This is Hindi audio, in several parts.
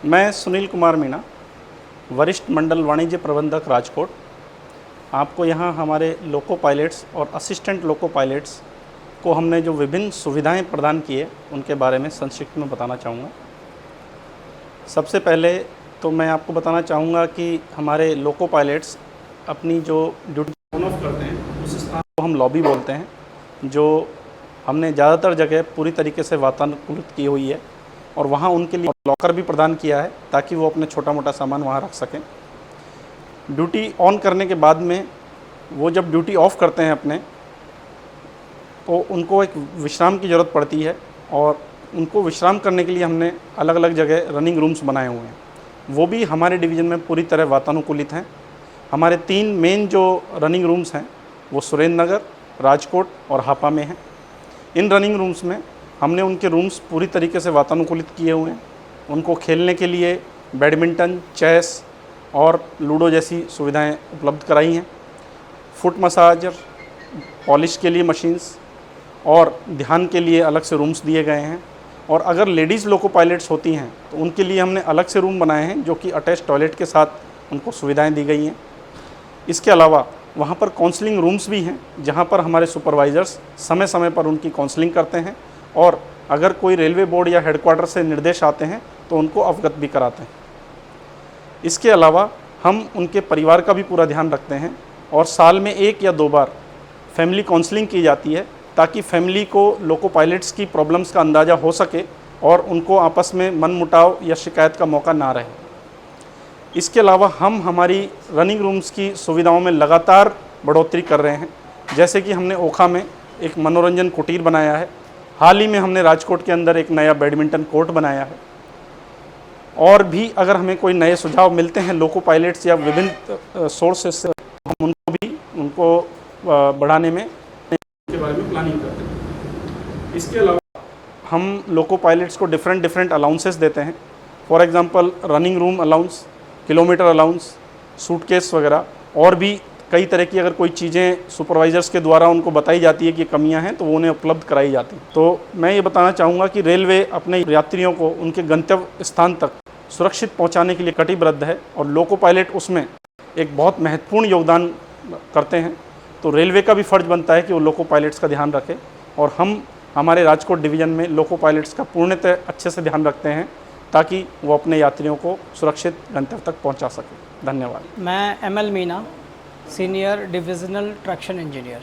मैं सुनील कुमार मीणा, वरिष्ठ मंडल वाणिज्य प्रबंधक राजकोट। आपको यहाँ हमारे लोको पायलट्स और असिस्टेंट लोको पायलट्स को हमने जो विभिन्न सुविधाएं प्रदान की है उनके बारे में संक्षिप्त में बताना चाहूँगा। सबसे पहले तो मैं आपको बताना चाहूँगा कि हमारे लोको पायलट्स अपनी जो ड्यूटी ऑन ऑफ करते हैं उस स्थान को हम लॉबी बोलते हैं, जो हमने ज़्यादातर जगह पूरी तरीके से वातानुकूलित की हुई है और वहाँ उनके लिए लॉकर भी प्रदान किया है ताकि वो अपने छोटा मोटा सामान वहाँ रख सकें। ड्यूटी ऑन करने के बाद में वो जब ड्यूटी ऑफ करते हैं अपने, तो उनको एक विश्राम की ज़रूरत पड़ती है और उनको विश्राम करने के लिए हमने अलग अलग जगह रनिंग रूम्स बनाए हुए हैं। वो भी हमारे डिवीज़न में पूरी तरह वातानुकूलित हैं। हमारे 3 मेन जो रनिंग रूम्स हैं वो सुरेंद्र नगर, राजकोट और हापा में हैं। इन रनिंग रूम्स में हमने उनके रूम्स पूरी तरीके से वातानुकूलित किए हुए हैं। उनको खेलने के लिए बैडमिंटन, चेस और लूडो जैसी सुविधाएं उपलब्ध कराई हैं। फुट मसाजर, पॉलिश के लिए मशीन्स और ध्यान के लिए अलग से रूम्स दिए गए हैं। और अगर लेडीज़ लोको पायलट्स होती हैं तो उनके लिए हमने अलग से रूम बनाए हैं जो कि अटैच टॉयलेट के साथ उनको सुविधाएं दी गई हैं। इसके अलावा वहाँ पर काउंसलिंग रूम्स भी हैं जहाँ पर हमारे सुपरवाइज़र्स समय समय पर उनकी काउंसलिंग करते हैं और अगर कोई रेलवे बोर्ड या हेडक्वार्टर से निर्देश आते हैं तो उनको अवगत भी कराते हैं। इसके अलावा हम उनके परिवार का भी पूरा ध्यान रखते हैं और साल में 1 या 2 बार फैमिली काउंसलिंग की जाती है ताकि फैमिली को लोको पायलट्स की प्रॉब्लम्स का अंदाज़ा हो सके और उनको आपस में मनमुटाव या शिकायत का मौका ना रहे। इसके अलावा हम हमारी रनिंग रूम्स की सुविधाओं में लगातार बढ़ोतरी कर रहे हैं। जैसे कि हमने ओखा में एक मनोरंजन कुटीर बनाया है। हाल ही में हमने राजकोट के अंदर एक नया बैडमिंटन कोर्ट बनाया है। और भी अगर हमें कोई नए सुझाव मिलते हैं लोको पायलट्स या विभिन्न सोर्सेस से, हम उनको बढ़ाने में के बारे में प्लानिंग करते हैं। इसके अलावा हम लोको पायलट्स को डिफरेंट अलाउंसेस देते हैं। For example running room allowance, kilometre allowance, suitcase वगैरह और भी कई तरह की अगर कोई चीज़ें सुपरवाइज़र्स के द्वारा उनको बताई जाती है कि कमियां हैं तो वो उन्हें उपलब्ध कराई जाती हैं। तो मैं ये बताना चाहूँगा कि रेलवे अपने यात्रियों को उनके गंतव्य स्थान तक सुरक्षित पहुँचाने के लिए कटिबद्ध है और लोको पायलट उसमें एक बहुत महत्वपूर्ण योगदान करते हैं। तो रेलवे का भी फ़र्ज़ बनता है कि वो लोको पायलट्स का ध्यान रखे और हम हमारे राजकोट डिवीज़न में लोको पायलट्स का पूर्णतः अच्छे से ध्यान रखते हैं ताकि वो अपने यात्रियों को सुरक्षित गंतव्य तक पहुंचा सकें। धन्यवाद। मैं ML Meena, senior divisional traction engineer.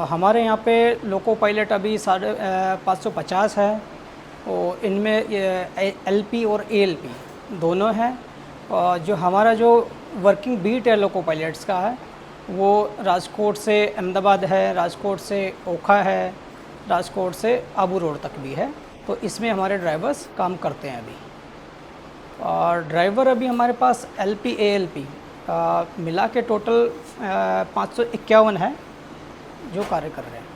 हमारे यहाँ पे लोको पायलट अभी 550 है और इनमें LP और ALP दोनों हैं। और जो हमारा जो वर्किंग बीट है लोको पायलट्स का है वो राजकोट से अहमदाबाद है, राजकोट से ओखा है, राजकोट से आबू रोड तक भी है। तो इसमें हमारे ड्राइवर्स काम करते हैं अभी। और ड्राइवर अभी हमारे पास LP ALP मिला के टोटल 551 है जो कार्य कर रहे हैं।